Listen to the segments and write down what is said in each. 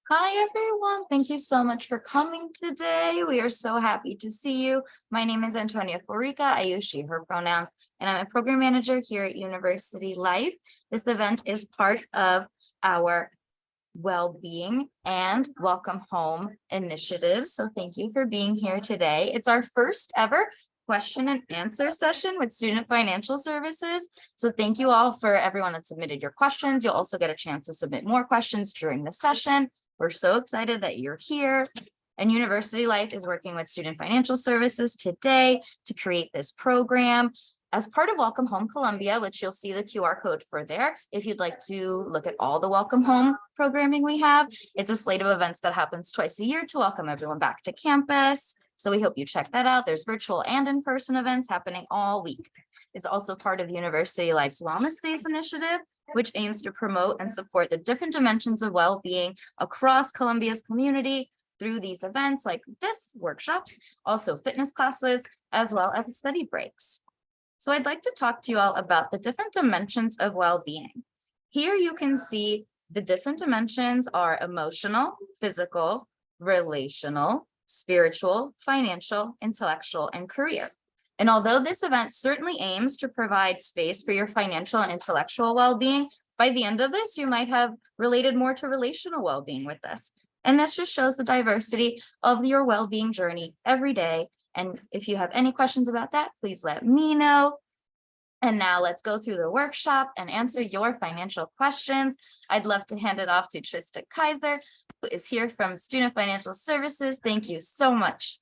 Hi, everyone. Thank you so much for coming today. We are so happy to see you. My name is Antonia Florica. I use she, her pronouns, and I'm a program manager here at University Life. This event is part of our well-being and welcome home initiatives. So thank you for being here today. It's our first ever question and answer session with Student Financial Services. So thank you all for everyone that submitted your questions. You'll also get a chance to submit more questions during the session. We're so excited that you're here. And University Life is working with Student Financial Services today to create this program as part of Welcome Home Columbia, which you'll see the QR code for there. If you'd like to look at all the Welcome Home programming we have, it's a slate of events that happens twice a year to welcome everyone back to campus. So we hope you check that out. There's virtual and in-person events happening all week. It's also part of University Life's Wellness Days initiative, which aims to promote and support the different dimensions of well-being across Columbia's community through these events like this workshop, also fitness classes, as well as study breaks. So I'd like to talk to you all about the different dimensions of well-being. Here you can see the different dimensions are emotional, physical, relational, spiritual, financial, intellectual, and career. And although this event certainly aims to provide space for your financial and intellectual well-being, by the end of this, you might have related more to relational well-being with this. And this just shows the diversity of your well-being journey every day. And if you have any questions about that, please let me know. And now let's go through the workshop and answer your financial questions. I'd love to hand it off to Trista Kaiser, who is here from Student Financial Services. Thank you so much.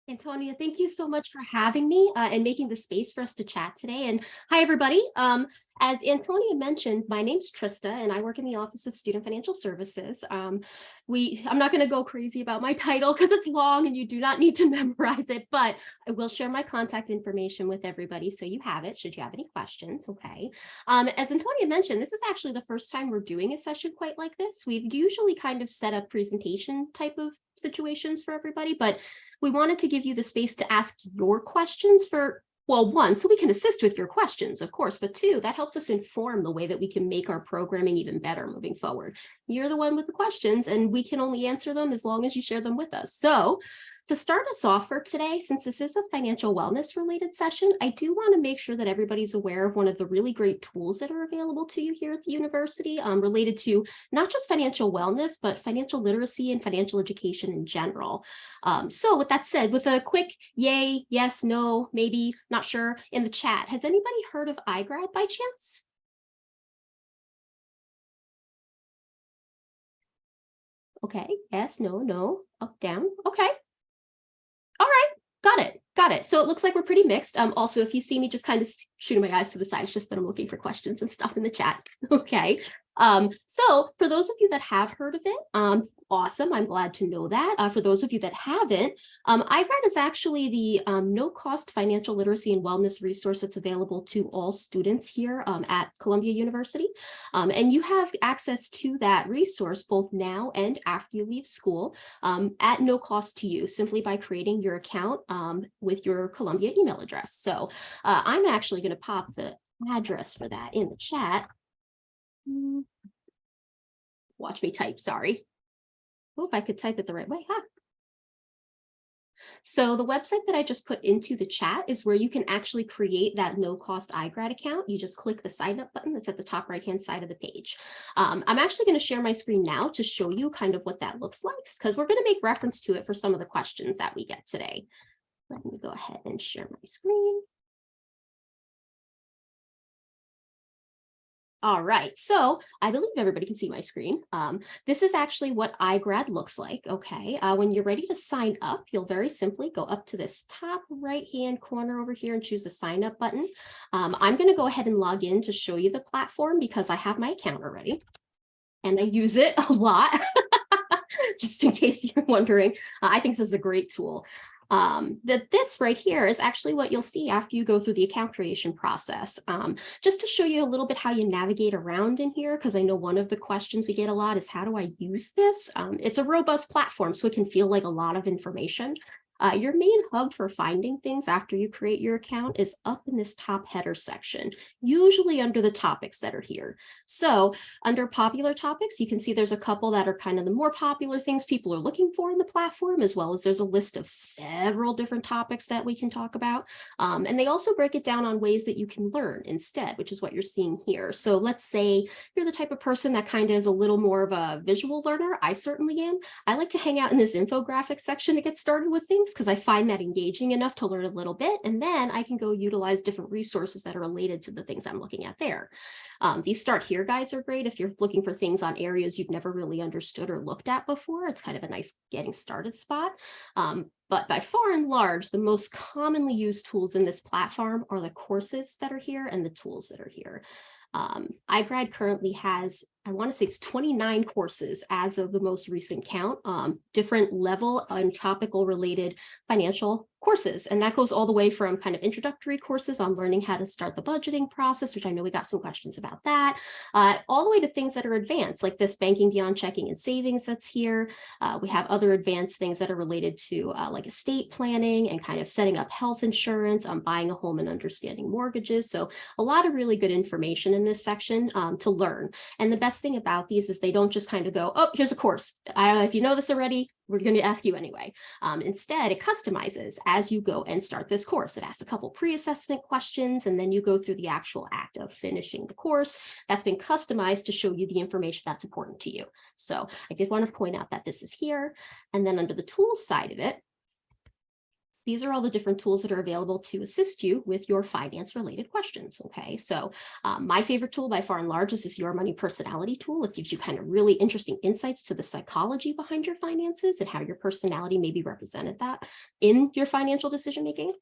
Antonia, thank you so much for having me and making the space for us to chat today. And hi, everybody. As Antonia mentioned, my name's Trista, and I work in the Office of Student Financial Services. I'm not going to go crazy about my title because it's long and you do not need to memorize it, but I will share my contact information with everybody so you have it should you have any questions. Okay. As Antonia mentioned, this is actually the first time we're doing a session quite like this. We've usually kind of set up presentation type of situations for everybody, but we wanted to give you the space to ask your questions for, well, one, so we can assist with your questions, of course, but two, that helps us inform the way that we can make our programming even better moving forward. You're the one with the questions, and we can only answer them as long as you share them with us. So to start us off for today, since this is a financial wellness related session, I do want to make sure that everybody's aware of one of the really great tools that are available to you here at the university related to not just financial wellness, but financial literacy and financial education in general. So with that said, with a quick yay, yes, no, maybe, not sure in the chat, has anybody heard of iGrad by chance? Okay, yes, no, no, up, down, okay. All right, got it. Got it. So it looks like we're pretty mixed. Also, if you see me just kind of shooting my eyes to the side, it's just that I'm looking for questions and stuff in the chat. Okay. So for those of you that have heard of it, awesome. I'm glad to know that. For those of you that haven't, iGrad is actually the no-cost financial literacy and wellness resource that's available to all students here at Columbia University. And you have access to that resource both now and after you leave school at no cost to you, simply by creating your account with your Columbia email address. So I'm actually going to pop the address for that in the chat. Watch me type, sorry. Hope I could type it the right way. Huh? So the website that I just put into the chat is where you can actually create that no-cost iGrad account. You just click the sign up button that's at the top right-hand side of the page. I'm actually going to share my screen now to show you kind of what that looks like, because we're going to make reference to it for some of the questions that we get today. Let me go ahead and share my screen. All right, so I believe everybody can see my screen. This is actually what iGrad looks like, okay? When you're ready to sign up, you'll very simply go up to this top right-hand corner over here and choose the sign up button. I'm gonna go ahead and log in to show you the platform because I have my account already and I use it a lot, just in case you're wondering. I think this is a great tool. This right here is actually what you'll see after you go through the account creation process. Just to show you a little bit how you navigate around in here, because I know one of the questions we get a lot is how do I use this? It's a robust platform, so it can feel like a lot of information. Your main hub for finding things after you create your account is up in this top header section, usually under the topics that are here. So under popular topics, you can see there's a couple that are kind of the more popular things people are looking for in the platform, as well as there's a list of several different topics that we can talk about. And they also break it down on ways that you can learn instead, which is what you're seeing here. So let's say you're the type of person that kind of is a little more of a visual learner. I certainly am. I like to hang out in this infographic section to get started with things because I find that engaging enough to learn a little bit. And then I can go utilize different resources that are related to the things I'm looking at there. These start here guides are great if you're looking for things on areas you've never really understood or looked at before. It's kind of a nice getting started spot. But by far and large, the most commonly used tools in this platform are the courses that are here and the tools that are here. iGrad currently has, I want to say it's 29 courses as of the most recent count, different level and topical related financial courses. And that goes all the way from kind of introductory courses on learning how to start the budgeting process, which I know we got some questions about that, all the way to things that are advanced, like this banking beyond checking and savings that's here. We have other advanced things that are related to like estate planning and kind of setting up health insurance, buying a home and understanding mortgages. So a lot of really good information in this section to learn. And the best thing about these is they don't just kind of go, oh, here's a course. If you know this already, we're going to ask you anyway. Instead, it customizes as you go and start this course. It asks a couple pre-assessment questions, and then you go through the actual act of finishing the course. That's been customized to show you the information that's important to you. So I did want to point out that this is here. And then under the tools side of it, these are all the different tools that are available to assist you with your finance related questions. Okay, so my favorite tool by far and large is this Your Money Personality tool. It gives you kind of really interesting insights to the psychology behind your finances and how your personality may be represented that in your financial decision making.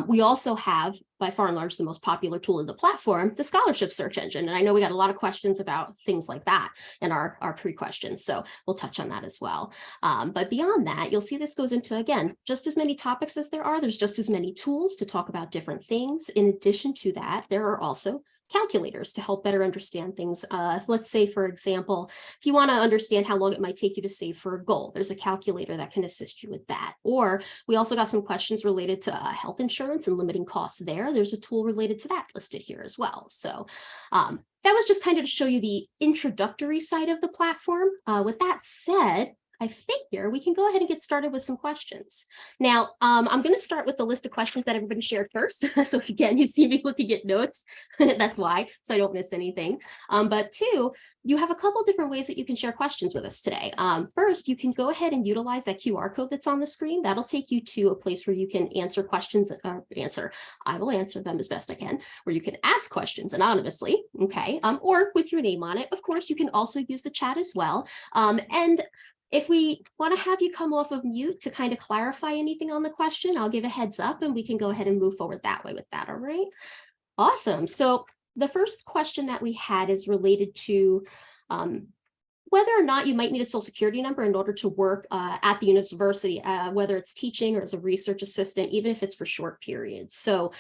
We also have by far and large the most popular tool in the platform, the scholarship search engine. And I know we got a lot of questions about things like that in our pre-questions. So we'll touch on that as well. But beyond that, you'll see this goes into, again, just as many topics as there's just as many tools to talk about different things. In addition to that, there are also calculators to help better understand things. Let's say, for example, if you want to understand how long it might take you to save for a goal, there's a calculator that can assist you with that. Or we also got some questions related to health insurance and limiting costs there. There's a tool related to that listed here as well. So that was just kind of to show you the introductory side of the platform. With that said, I figure we can go ahead and get started with some questions. Now, I'm going to start with the list of questions that everybody shared first. So again, you see me looking at notes. That's why, so I don't miss anything. But two, you have a couple different ways that you can share questions with us today. First, you can go ahead and utilize that QR code that's on the screen. That'll take you to a place where you can answer questions, I will answer them as best I can, where you can ask questions anonymously, okay, or with your name on it. Of course, you can also use the chat as well. And if we want to have you come off of mute to kind of clarify anything on the question, I'll give a heads up and we can go ahead and move forward that way with that. All right. Awesome. So the first question that we had is related to whether or not you might need a social security number in order to work at the university, whether it's teaching or as a research assistant, even if it's for short periods. So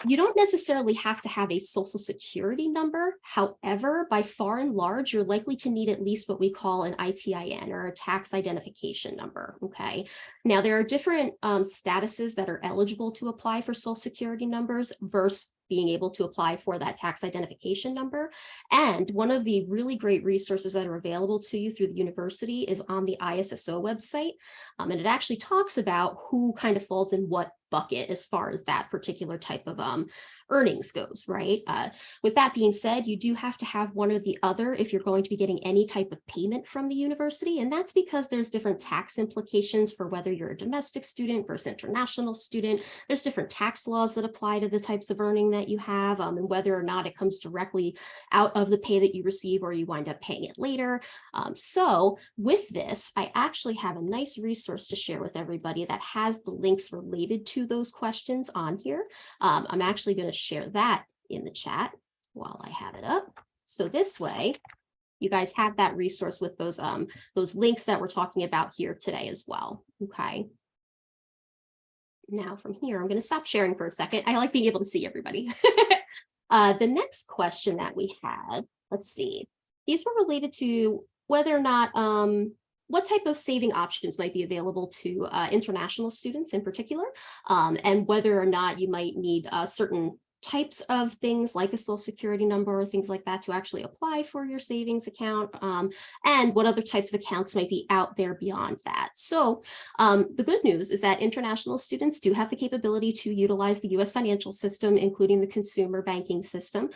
you don't necessarily have to have a social security number. However, by far and large, you're likely to need at least what we call an ITIN or a tax identification number. Okay. Now, there are different statuses that are eligible to apply for social security numbers versus being able to apply for that tax identification number. And one of the really great resources that are available to you through the university is on the ISSO website. And it actually talks about who kind of falls in what bucket as far as that particular type of earnings goes, right? With that being said, you do have to have one or the other if you're going to be getting any type of payment from the university. And that's because there's different tax implications for whether you're a domestic student versus international student. There's different tax laws that apply to the types of earning that you have, and whether or not it comes directly out of the pay that you receive or you wind up paying it later. So with this, I actually have a nice resource to share with everybody that has the links related to those questions on here. I'm actually going to share that in the chat while I have it up. So this way, you guys have that resource with those links that we're talking about here today as well. Okay. Now from here, I'm going to stop sharing for a second. I like being able to see everybody. The next question that we had, let's see, these were related to whether or not what type of saving options might be available to international students in particular, and whether or not you might need certain types of things like a social security number or things like that to actually apply for your savings account, and what other types of accounts might be out there beyond that. So the good news is that international students do have the capability to utilize the US financial system, including the consumer banking system.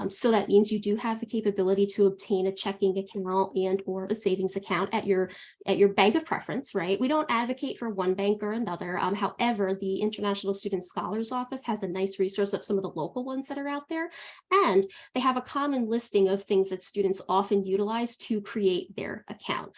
So that means you do have the capability to obtain a checking account and or a savings account at your bank of preference, right? We don't advocate for one bank or another. However, the International Student Scholars Office has a nice resource of some of the local ones that are out there, and they have a common listing of things that students often utilize to create their account.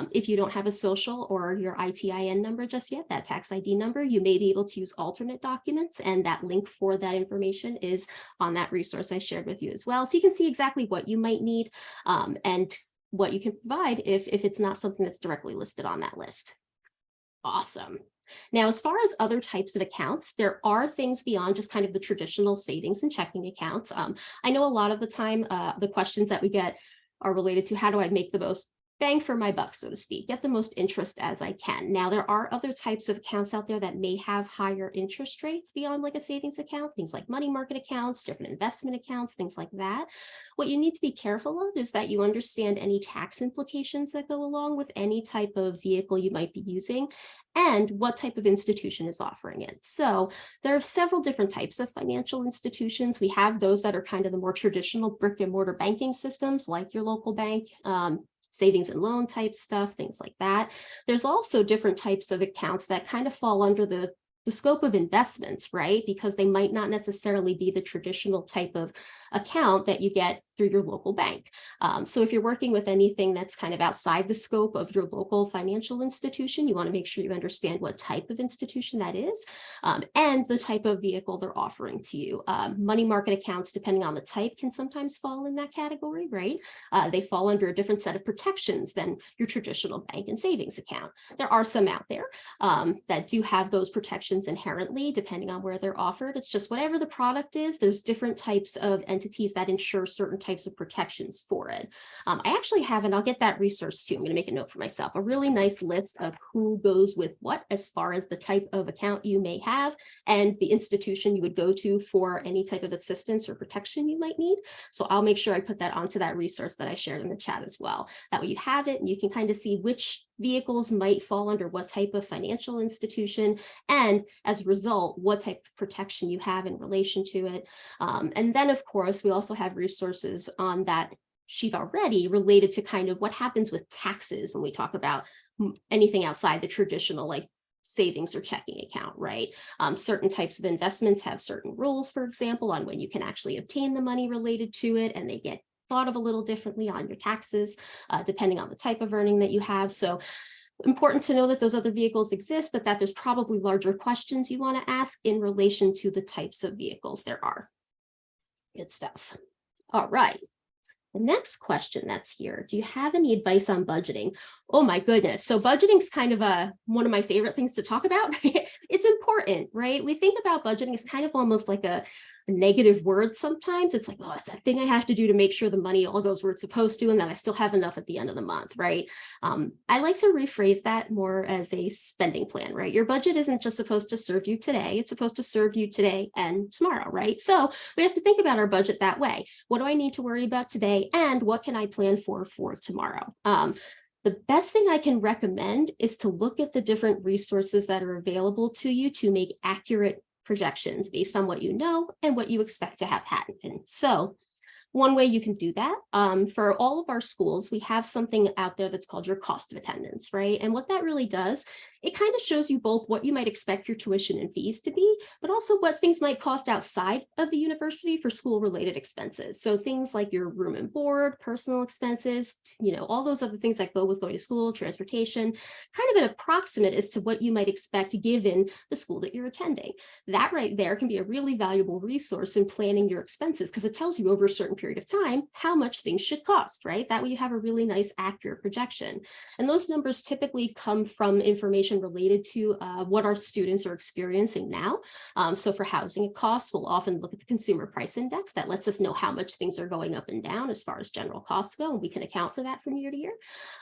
If you don't have a social or your ITIN number just yet, that tax ID number, you may be able to use alternate documents, and that link for that information is on that resource I shared with you as well. So you can see exactly what you might need and what you can provide if it's not something that's directly listed on that list. Awesome. Now, as far as other types of accounts, there are things beyond just kind of the traditional savings and checking accounts. I know a lot of the time, the questions that we get are related to how do I make the most bang for my buck, so to speak, get the most interest as I can. Now, there are other types of accounts out there that may have higher interest rates beyond like a savings account, things like money market accounts, different investment accounts, things like that. What you need to be careful of is that you understand any tax implications that go along with any type of vehicle you might be using and what type of institution is offering it. So there are several different types of financial institutions. We have those that are kind of the more traditional brick and mortar banking systems like your local bank, savings and loan type stuff, things like that. There's also different types of accounts that kind of fall under the scope of investments, right? Because they might not necessarily be the traditional type of account that you get through your local bank. So if you're working with anything that's kind of outside the scope of your local financial institution, you want to make sure you understand what type of institution that is and the type of vehicle they're offering to you. Money market accounts, depending on the type, can sometimes fall in that category, right? They fall under a different set of protections than your traditional bank and savings account. There are some out there that do have those protections inherently, depending on where they're offered. It's just whatever the product is, there's different types of entities that ensure certain types of protections for it. I actually have, and I'll get that resource too, I'm going to make a note for myself, a really nice list of who goes with what as far as the type of account you may have and the institution you would go to for any type of assistance or protection you might need. So I'll make sure I put that onto that resource that I shared in the chat as well. That way you have it and you can kind of see which vehicles might fall under what type of financial institution, and as a result, what type of protection you have in relation to it. And then, of course, we also have resources on that sheet already related to kind of what happens with taxes when we talk about anything outside the traditional like savings or checking account, right? Certain types of investments have certain rules, for example, on when you can actually obtain the money related to it, and they get thought of a little differently on your taxes, depending on the type of earning that you have. So important to know that those other vehicles exist, but that there's probably larger questions you want to ask in relation to the types of vehicles there are. Good stuff. All right. The next question that's here, do you have any advice on budgeting? Oh my goodness. So budgeting is kind of one of my favorite things to talk about. It's important, right? We think about budgeting as kind of almost like a negative word sometimes. It's like, oh, it's that thing I have to do to make sure the money all goes where it's supposed to, and that I still have enough at the end of the month, right? I like to rephrase that more as a spending plan, right? Your budget isn't just supposed to serve you today, it's supposed to serve you today and tomorrow, right? So we have to think about our budget that way. What do I need to worry about today, and what can I plan for tomorrow? The best thing I can recommend is to look at the different resources that are available to you to make accurate projections based on what you know and what you expect to have happen. So one way you can do that, for all of our schools, we have something out there that's called your cost of attendance, right? And what that really does, it kind of shows you both what you might expect your tuition and fees to be, but also what things might cost outside of the university for school-related expenses. So things like your room and board, personal expenses, you know, all those other things that go with going to school, transportation, kind of an approximate as to what you might expect given the school that you're attending. That right there can be a really valuable resource in planning your expenses because it tells you over a certain period of time how much things should cost, right? That way you have a really nice accurate projection. And those numbers typically come from information information related to what our students are experiencing now. So for housing costs, we'll often look at the consumer price index that lets us know how much things are going up and down as far as general costs go, and we can account for that from year to year.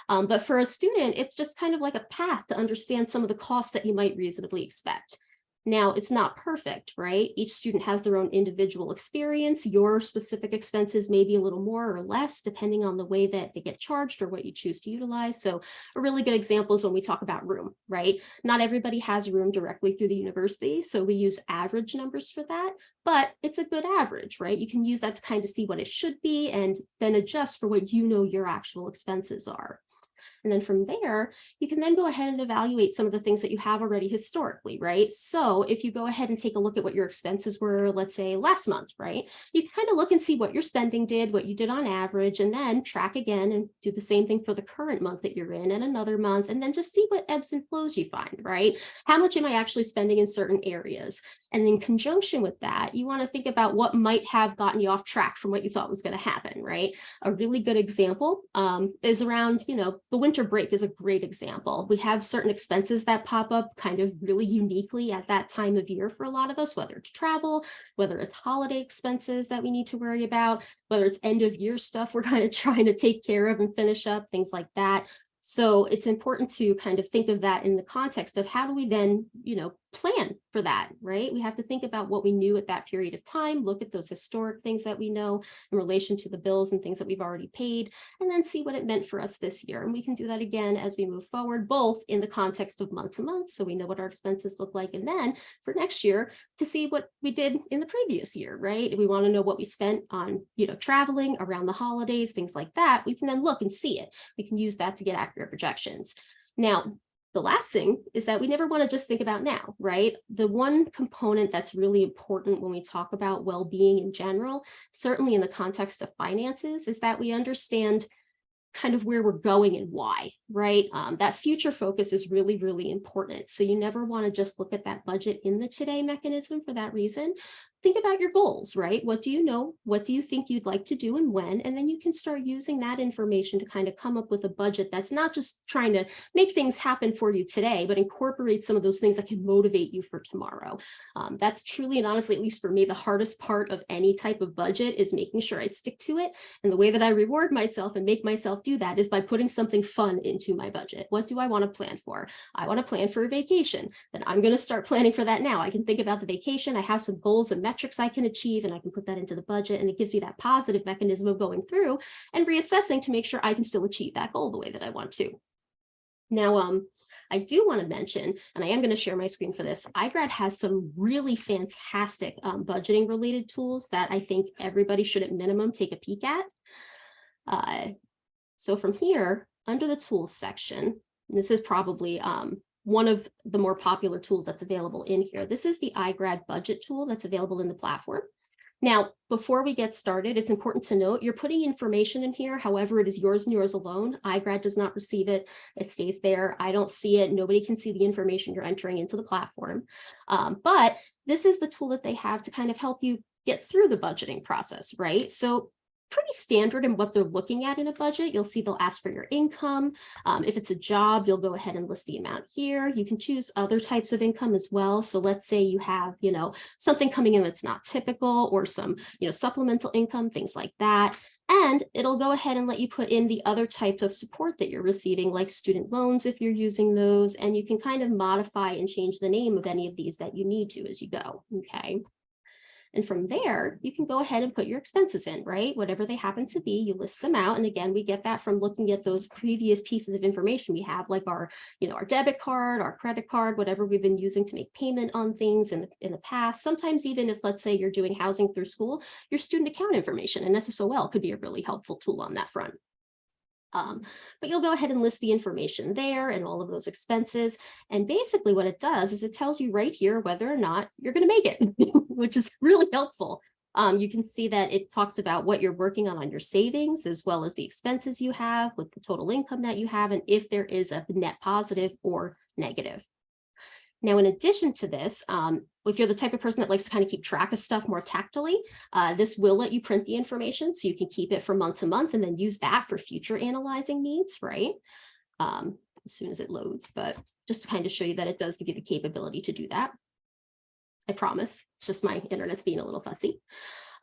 But for a student, it's just kind of like a path to understand some of the costs that you might reasonably expect. Now, it's not perfect, right? Each student has their own individual experience. Your specific expenses may be a little more or less, depending on the way that they get charged or what you choose to utilize. So a really good example is when we talk about room, right? Not everybody has room directly through the university, so we use average numbers for that, but it's a good average, right? You can use that to kind of see what it should be and then adjust for what you know your actual expenses are. And then from there, you can then go ahead and evaluate some of the things that you have already historically, right? So if you go ahead and take a look at what your expenses were, let's say last month, right? You can kind of look and see what your spending did, what you did on average, and then track again and do the same thing for the current month that you're in and another month, and then just see what ebbs and flows you find, right? How much am I actually spending in certain areas? And in conjunction with that, you want to think about what might have gotten you off track from what you thought was going to happen, right? A really good example is around, the winter break is a great example. We have certain expenses that pop up kind of really uniquely at that time of year for a lot of us, whether it's travel, whether it's holiday expenses that we need to worry about, whether it's end of year stuff we're kind of trying to take care of and finish up, things like that. So it's important to kind of think of that in the context of how do we then, plan for that, right? We have to think about what we knew at that period of time, look at those historic things that we know in relation to the bills and things that we've already paid, and then see what it meant for us this year. And we can do that again as we move forward, both in the context of month to month, so we know what our expenses look like, and then for next year to see what we did in the previous year, right? We want to know what we spent on, traveling around the holidays, things like that. We can then look and see it. We can use that to get accurate projections. Now, the last thing is that we never want to just think about now, right? The one component that's really important when we talk about well-being in general, certainly in the context of finances, is that we understand kind of where we're going and why, right? That future focus is really, really important. So you never want to just look at that budget in the today mechanism for that reason. Think about your goals, right? What do you know? What do you think you'd like to do and when? And then you can start using that information to kind of come up with a budget that's not just trying to make things happen for you today, but incorporate some of those things that can motivate you for tomorrow. That's truly and honestly, at least for me, the hardest part of any type of budget is making sure I stick to it. And the way that I reward myself and make myself do that is by putting something fun into my budget. What do I want to plan for? I want to plan for a vacation. Then I'm going to start planning for that now. I can think about the vacation. I have some goals and metrics I can achieve, and I can put that into the budget, and it gives me that positive mechanism of going through and reassessing to make sure I can still achieve that goal the way that I want to. Now, I do want to mention, and I am going to share my screen for this, iGrad has some really fantastic budgeting related tools that I think everybody should at minimum take a peek at. So from here, under the tools section, this is probably one of the more popular tools that's available in here. This is the iGrad budget tool that's available in the platform. Now, before we get started, it's important to note you're putting information in here. However, it is yours and yours alone. iGrad does not receive it. It stays there. I don't see it. Nobody can see the information you're entering into the platform. But this is the tool that they have to kind of help you get through the budgeting process, right? So pretty standard in what they're looking at in a budget. You'll see they'll ask for your income. If it's a job, you'll go ahead and list the amount here. You can choose other types of income as well. So let's say you have, something coming in that's not typical, or some, supplemental income, things like that. And it'll go ahead and let you put in the other type of support that you're receiving, like student loans, if you're using those, and you can kind of modify and change the name of any of these that you need to as you go, okay? And from there, you can go ahead and put your expenses in, right? Whatever they happen to be, you list them out. And again, we get that from looking at those previous pieces of information we have, like our debit card, our credit card, whatever we've been using to make payment on things in the past. Sometimes even if, let's say, you're doing housing through school, your student account information and SSOL could be a really helpful tool on that front. But you'll go ahead and list the information there and all of those expenses. And basically what it does is it tells you right here whether or not you're going to make it, which is really helpful. You can see that it talks about what you're working on your savings, as well as the expenses you have with the total income that you have, and if there is a net positive or negative. Now, in addition to this, if you're the type of person that likes to kind of keep track of stuff more tactily, this will let you print the information so you can keep it from month to month and then use that for future analyzing needs, right? As soon as it loads, but just to kind of show you that it does give you the capability to do that. I promise. It's just my internet's being a little fussy.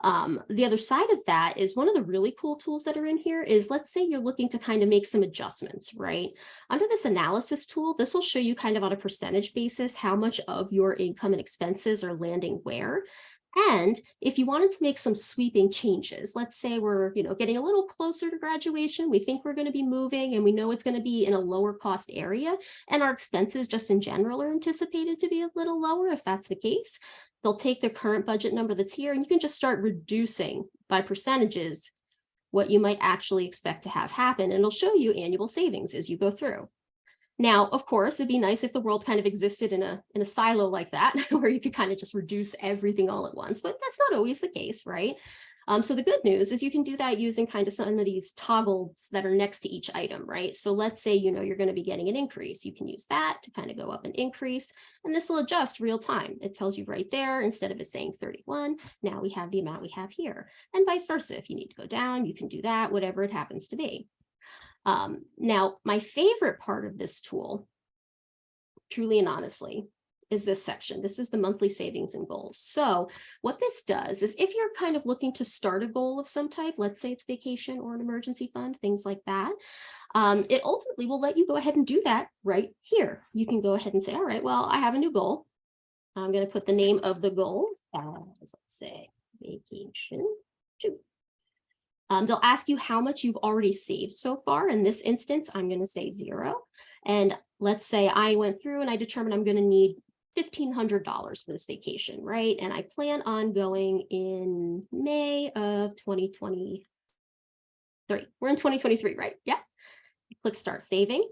The other side of that is one of the really cool tools that are in here is, let's say you're looking to kind of make some adjustments, right? Under this analysis tool, this will show you kind of on a percentage basis how much of your income and expenses are landing where. And if you wanted to make some sweeping changes, let's say we're, getting a little closer to graduation, we think we're going to be moving and we know it's going to be in a lower cost area, and our expenses just in general are anticipated to be a little lower. If that's the case, they'll take the current budget number that's here and you can just start reducing by percentages what you might actually expect to have happen. And it'll show you annual savings as you go through. Now, of course, it'd be nice if the world kind of existed in a silo like that, where you could kind of just reduce everything all at once, but that's not always the case, right? So the good news is you can do that using kind of some of these toggles that are next to each item, right? So let's say, you're going to be getting an increase. You can use that to kind of go up an increase, and this will adjust real time. It tells you right there, instead of it saying 31, now we have the amount we have here, and vice versa. If you need to go down, you can do that, whatever it happens to be. Now, my favorite part of this tool, truly and honestly, is this section. This is the monthly savings and goals. So what this does is, if you're kind of looking to start a goal of some type, let's say it's vacation or an emergency fund, things like that, it ultimately will let you go ahead and do that right here. You can go ahead and say, all right, well, I have a new goal. I'm going to put the name of the goal as, let's say, vacation 2. They'll ask you how much you've already saved so far. In this instance, I'm going to say 0. And let's say I went through and I determined I'm going to need $1,500 for this vacation, right? And I plan on going in May of 2023. We're in 2023, right? Yeah. Click Start Saving.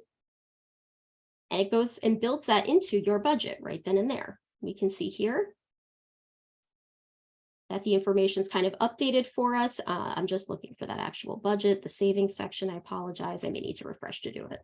And it goes and builds that into your budget right then and there. We can see here that the information is kind of updated for us. I'm just looking for that actual budget, the savings section. I apologize. I may need to refresh to do it.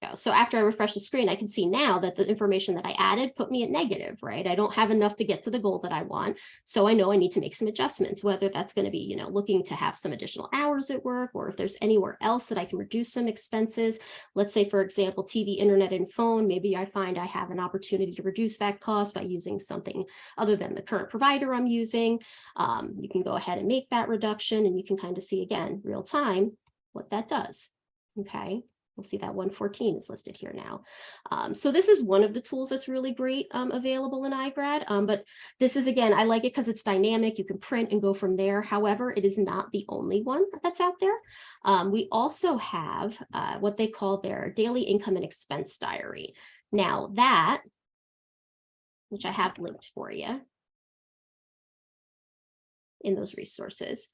Go. So after I refresh the screen, I can see now that the information that I added put me at negative, right? I don't have enough to get to the goal that I want. So I know I need to make some adjustments, whether that's going to be, looking to have some additional hours at work, or if there's anywhere else that I can reduce some expenses. Let's say, for example, TV, internet, and phone. Maybe I find I have an opportunity to reduce that cost by using something other than the current provider I'm using. You can go ahead and make that reduction, and you can kind of see again, real time, what that does. Okay. We'll see that 114 is listed here now. So this is one of the tools that's really great available in iGrad. But this is, again, I like it because it's dynamic. You can print and go from there. However, it is not the only one that's out there. We also have what they call their daily income and expense diary. Now that, which I have linked for you in those resources,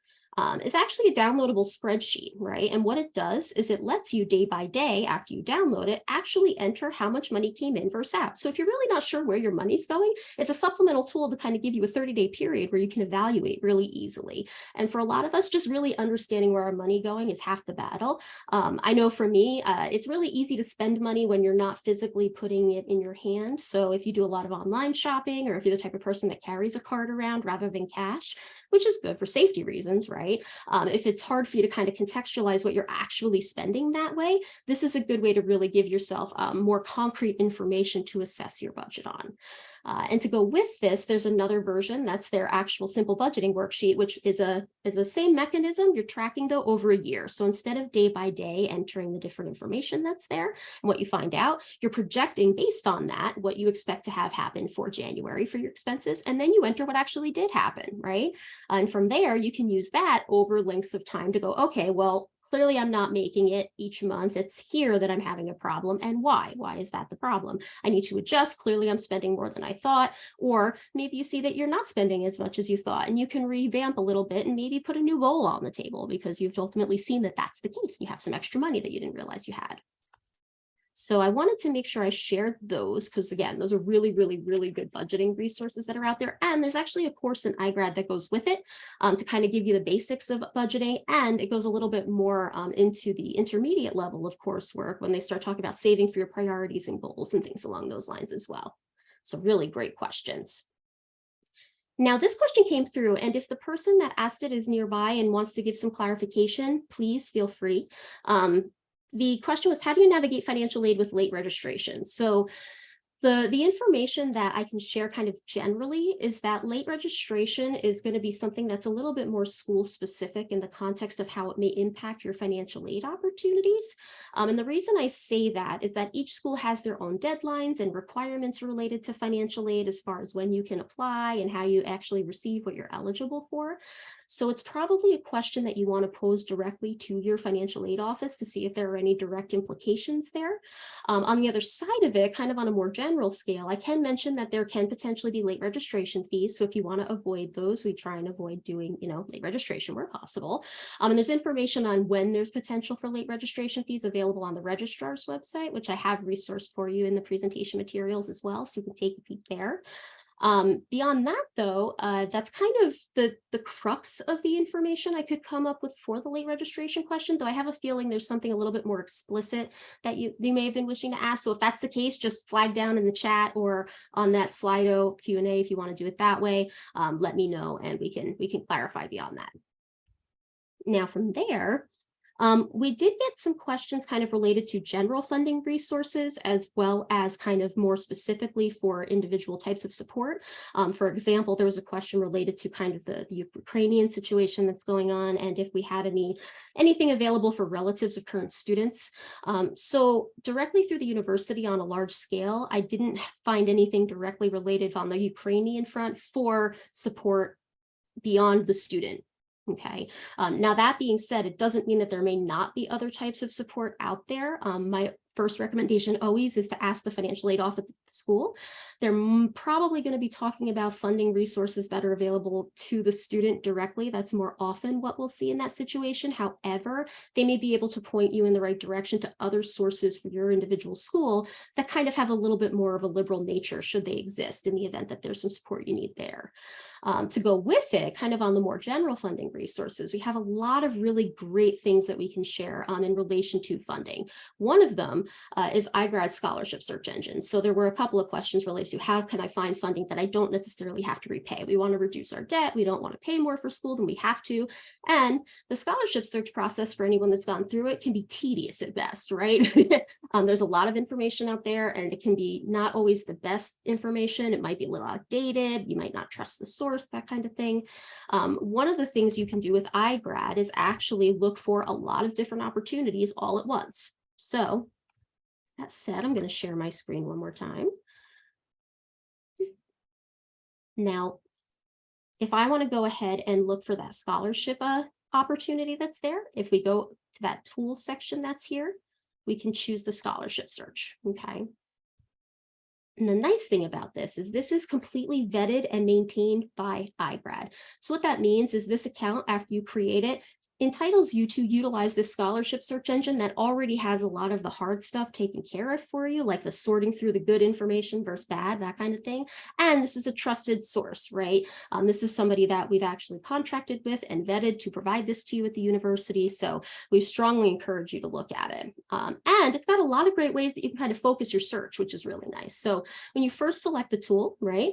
is actually a downloadable spreadsheet, right? And what it does is it lets you day by day, after you download it, actually enter how much money came in versus out. So if you're really not sure where your money's going, it's a supplemental tool to kind of give you a 30-day period where you can evaluate really easily. And for a lot of us, just really understanding where our money going is half the battle. I know for me, it's really easy to spend money when you're not physically putting it in your hand. So if you do a lot of online shopping, or if you're the type of person that carries a card around rather than cash, which is good for safety reasons, right? If it's hard for you to kind of contextualize what you're actually spending that way, this is a good way to really give yourself more concrete information to assess your budget on. And to go with this, there's another version that's their actual simple budgeting worksheet, which is a same mechanism. You're tracking though over a year. So instead of day by day entering the different information that's there and what you find out, you're projecting based on that what you expect to have happen for January for your expenses, and then you enter what actually did happen, right? And from there, you can use that over lengths of time to go, okay, well, clearly I'm not making it each month. It's here that I'm having a problem. And why? Why is that the problem? I need to adjust. Clearly I'm spending more than I thought. Or maybe you see that you're not spending as much as you thought, and you can revamp a little bit and maybe put a new goal on the table because you've ultimately seen that that's the case. You have some extra money that you didn't realize you had. So I wanted to make sure I shared those because, again, those are really, really, really good budgeting resources that are out there. And there's actually a course in iGrad that goes with it to kind of give you the basics of budgeting. And it goes a little bit more into the intermediate level of coursework when they start talking about saving for your priorities and goals and things along those lines as well. So really great questions. Now, this question came through, and if the person that asked it is nearby and wants to give some clarification, please feel free. The question was, how do you navigate financial aid with late registration? So the information that I can share kind of generally is that late registration is going to be something that's a little bit more school specific in the context of how it may impact your financial aid opportunities. And the reason I say that is that each school has their own deadlines and requirements related to financial aid as far as when you can apply and how you actually receive what you're eligible for. So it's probably a question that you want to pose directly to your financial aid office to see if there are any direct implications there. On the other side of it, kind of on a more general scale, I can mention that there can potentially be late registration fees. So if you want to avoid those, we try and avoid doing, late registration where possible. And there's information on when there's potential for late registration fees available on the registrar's website, which I have resourced for you in the presentation materials as well. So you can take a peek there. Beyond that, though, that's kind of the crux of the information I could come up with for the late registration question, though I have a feeling there's something a little bit more explicit that you may have been wishing to ask. So if that's the case, just flag down in the chat or on that Slido Q&A if you want to do it that way. Let me know and we can clarify beyond that. Now from there, we did get some questions kind of related to general funding resources, as well as kind of more specifically for individual types of support. For example, there was a question related to kind of the Ukrainian situation that's going on, and if we had anything available for relatives of current students. So directly through the university on a large scale, I didn't find anything directly related on the Ukrainian front for support beyond the student. Okay. Now, that being said, it doesn't mean that there may not be other types of support out there. My first recommendation always is to ask the financial aid office at the school. They're probably going to be talking about funding resources that are available to the student directly. That's more often what we'll see in that situation. However, they may be able to point you in the right direction to other sources for your individual school that kind of have a little bit more of a liberal nature, should they exist, in the event that there's some support you need there. To go with it, kind of on the more general funding resources, we have a lot of really great things that we can share in relation to funding. One of them is iGrad scholarship search engine. So there were a couple of questions related to how can I find funding that I don't necessarily have to repay. We want to reduce our debt. We don't want to pay more for school than we have to. And the scholarship search process, for anyone that's gone through it, can be tedious at best, right? There's a lot of information out there, and it can be not always the best information. It might be a little outdated. You might not trust the source, that kind of thing. One of the things you can do with iGrad is actually look for a lot of different opportunities all at once. So that said, I'm going to share my screen one more time. Now, if I want to go ahead and look for that scholarship opportunity that's there, if we go to that tools section that's here, we can choose the scholarship search. Okay. And the nice thing about this is completely vetted and maintained by iGrad. So what that means is this account, after you create it, entitles you to utilize this scholarship search engine that already has a lot of the hard stuff taken care of for you, like the sorting through the good information versus bad, that kind of thing. And this is a trusted source, right? This is somebody that we've actually contracted with and vetted to provide this to you at the university. So we strongly encourage you to look at it. And it's got a lot of great ways that you can kind of focus your search, which is really nice. So when you first select the tool, right,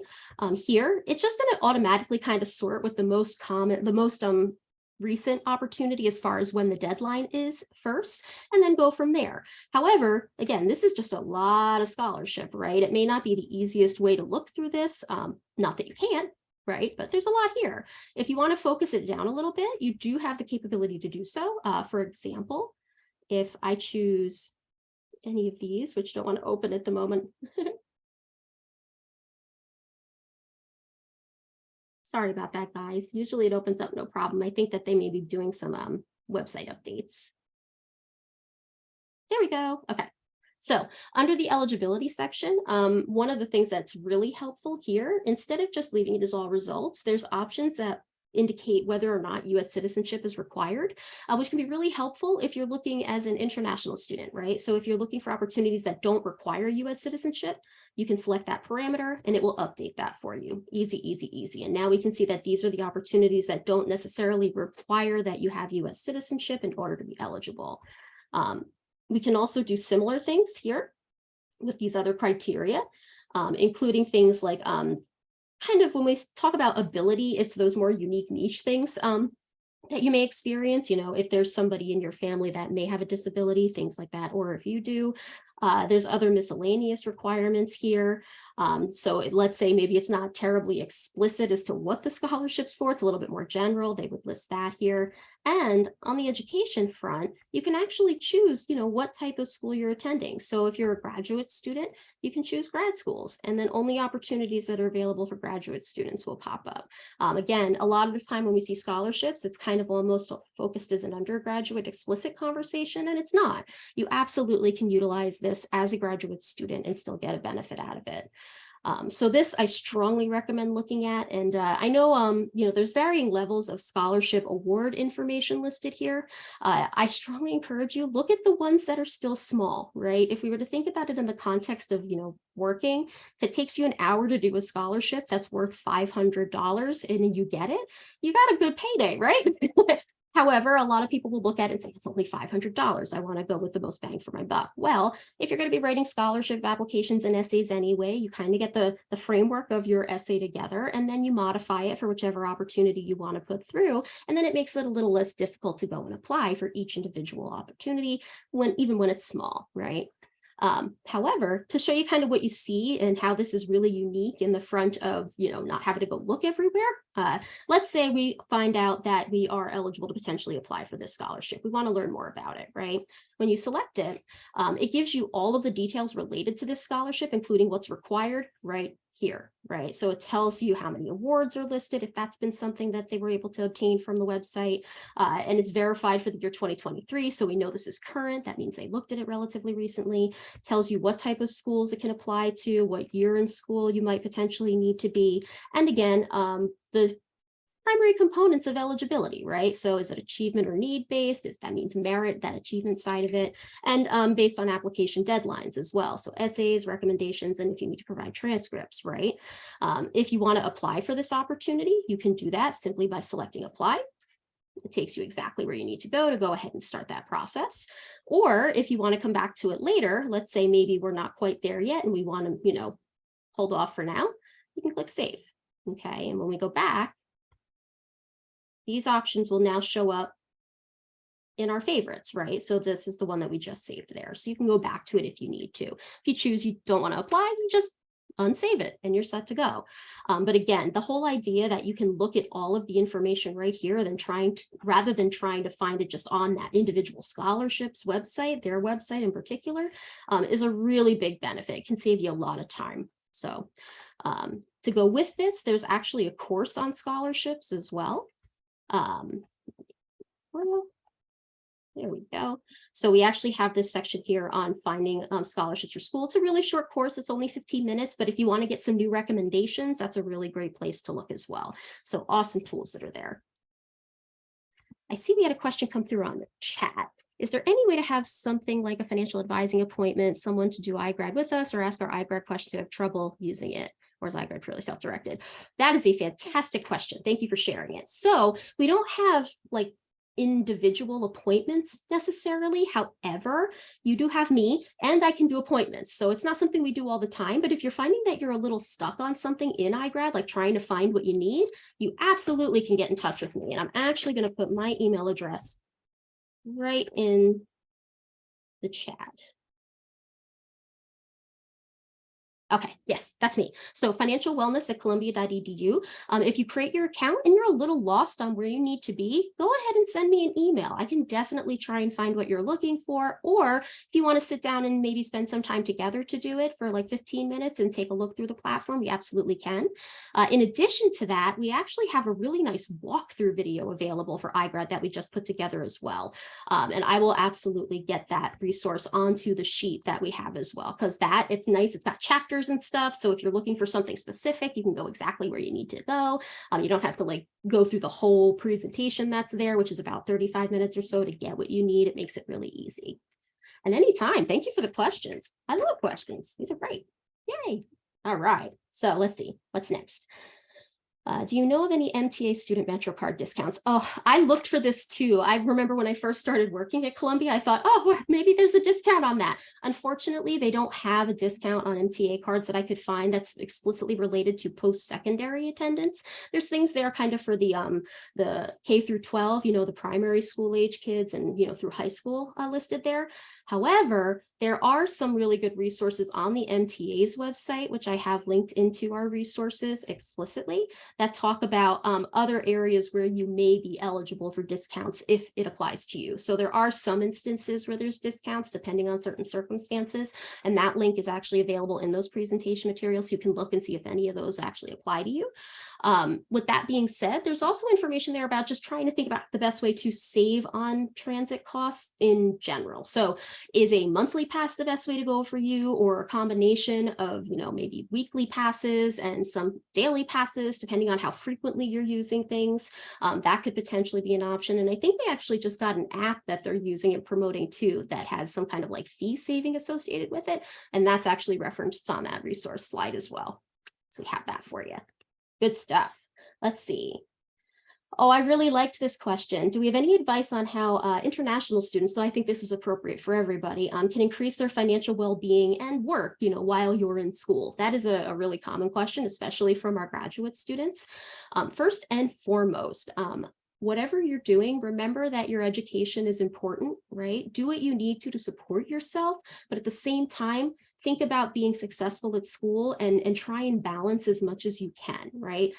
here, it's just going to automatically kind of sort with the most common, the most recent opportunity as far as when the deadline is first, and then go from there. However, again, this is just a lot of scholarship, right? It may not be the easiest way to look through this, not that you can't, right? But there's a lot here. If you want to focus it down a little bit, you do have the capability to do so. For example, if I choose any of these, which don't want to open at the moment, sorry about that, guys. Usually it opens up no problem. I think that they may be doing some website updates. There we go. Okay. So under the eligibility section, one of the things that's really helpful here, instead of just leaving it as all results, there's options that indicate whether or not U.S. citizenship is required, which can be really helpful if you're looking as an international student, right? So if you're looking for opportunities that don't require U.S. citizenship, you can select that parameter and it will update that for you. Easy, easy, easy. And now we can see that these are the opportunities that don't necessarily require that you have U.S. citizenship in order to be eligible. We can also do similar things here with these other criteria, including things like kind of when we talk about ability, it's those more unique niche things that you may experience, if there's somebody in your family that may have a disability, things like that, or if you do. There's other miscellaneous requirements here. Let's say maybe it's not terribly explicit as to what the scholarship's for. It's a little bit more general. They would list that here. And on the education front, you can actually choose, what type of school you're attending. So if you're a graduate student, you can choose grad schools, and then only opportunities that are available for graduate students will pop up. Again, a lot of the time when we see scholarships, it's kind of almost focused as an undergraduate explicit conversation, and it's not. You absolutely can utilize this as a graduate student and still get a benefit out of it. So this I strongly recommend looking at. And I know, there's varying levels of scholarship award information listed here. I strongly encourage you, look at the ones that are still small, right? If we were to think about it in the context of, working, if it takes you an hour to do a scholarship that's worth $500 and you get it, you got a good payday, right? However, a lot of people will look at it and say, it's only $500. I want to go with the most bang for my buck. Well, if you're going to be writing scholarship applications and essays anyway, you kind of get the framework of your essay together, and then you modify it for whichever opportunity you want to put through. And then it makes it a little less difficult to go and apply for each individual opportunity, even when it's small, right? However, to show you kind of what you see and how this is really unique in the front of, not having to go look everywhere. Let's say we find out that we are eligible to potentially apply for this scholarship. We want to learn more about it, right? When you select it, it gives you all of the details related to this scholarship, including what's required right here, right? So it tells you how many awards are listed, if that's been something that they were able to obtain from the website, and it's verified for the year 2023. So we know this is current. That means they looked at it relatively recently. It tells you what type of schools it can apply to, what year in school you might potentially need to be. And again, the primary components of eligibility, right? So is it achievement or need based? That means merit, that achievement side of it, and based on application deadlines as well. So essays, recommendations, and if you need to provide transcripts, right? If you want to apply for this opportunity, you can do that simply by selecting apply. It takes you exactly where you need to go ahead and start that process. Or if you want to come back to it later, let's say maybe we're not quite there yet and we want to, hold off for now, you can click save. Okay, and when we go back, these options will now show up in our favorites, right? So this is the one that we just saved there. So you can go back to it if you need to. If you choose you don't want to apply, you just unsave it and you're set to go. But again, the whole idea that you can look at all of the information right here rather than trying to find it just on that individual scholarship's website, their website in particular, is a really big benefit. It can save you a lot of time. So to go with this, there's actually a course on scholarships as well. There we go. So we actually have this section here on finding scholarships for school. It's a really short course. It's only 15 minutes, but if you want to get some new recommendations, that's a really great place to look as well. So awesome tools that are there. I see we had a question come through on the chat. Is there any way to have something like a financial advising appointment, someone to do iGrad with us or ask our iGrad questions who have trouble using it? Or is iGrad purely self-directed? That is a fantastic question. Thank you for sharing it. So we don't have like individual appointments necessarily. However, you do have me and I can do appointments. So it's not something we do all the time, but if you're finding that you're a little stuck on something in iGrad, like trying to find what you need, you absolutely can get in touch with me. And I'm actually going to put my email address right in the chat. Okay, yes, that's me. So financialwellness@columbia.edu. If you create your account and you're a little lost on where you need to be, go ahead and send me an email. I can definitely try and find what you're looking for. Or if you want to sit down and maybe spend some time together to do it for like 15 minutes and take a look through the platform, we absolutely can. In addition to that, we actually have a really nice walkthrough video available for iGrad that we just put together as well. And I will absolutely get that resource onto the sheet that we have as well, because it's nice. It's got chapters and stuff. So if you're looking for something specific, you can go exactly where you need to go. You don't have to like go through the whole presentation that's there, which is about 35 minutes or so to get what you need. It makes it really easy. And anytime, thank you for the questions. I love questions. These are great. Yay. All right. So let's see what's next. Do you know of any MTA student MetroCard discounts? Oh, I looked for this too. I remember when I first started working at Columbia, I thought, oh, well, maybe there's a discount on that. Unfortunately, they don't have a discount on MTA cards that I could find that's explicitly related to post-secondary attendance. There's things there kind of for the K through 12, the primary school age kids and, through high school listed there. However, there are some really good resources on the MTA's website, which I have linked into our resources explicitly, that talk about other areas where you may be eligible for discounts if it applies to you. So there are some instances where there's discounts depending on certain circumstances, and that link is actually available in those presentation materials. So you can look and see if any of those actually apply to you. With that being said, there's also information there about just trying to think about the best way to save on transit costs in general. So is a monthly pass the best way to go for you, or a combination of, maybe weekly passes and some daily passes, depending on how frequently you're using things? That could potentially be an option. And I think they actually just got an app that they're using and promoting too that has some kind of like fee saving associated with it. And that's actually referenced on that resource slide as well. So we have that for you. Good stuff. Let's see. Oh, I really liked this question. Do we have any advice on how international students, though I think this is appropriate for everybody, can increase their financial well-being and work, while you're in school? That is a really common question, especially from our graduate students. First and foremost, whatever you're doing, remember that your education is important, right? Do what you need to support yourself, but at the same time, think about being successful at school and try and balance as much as you can, right?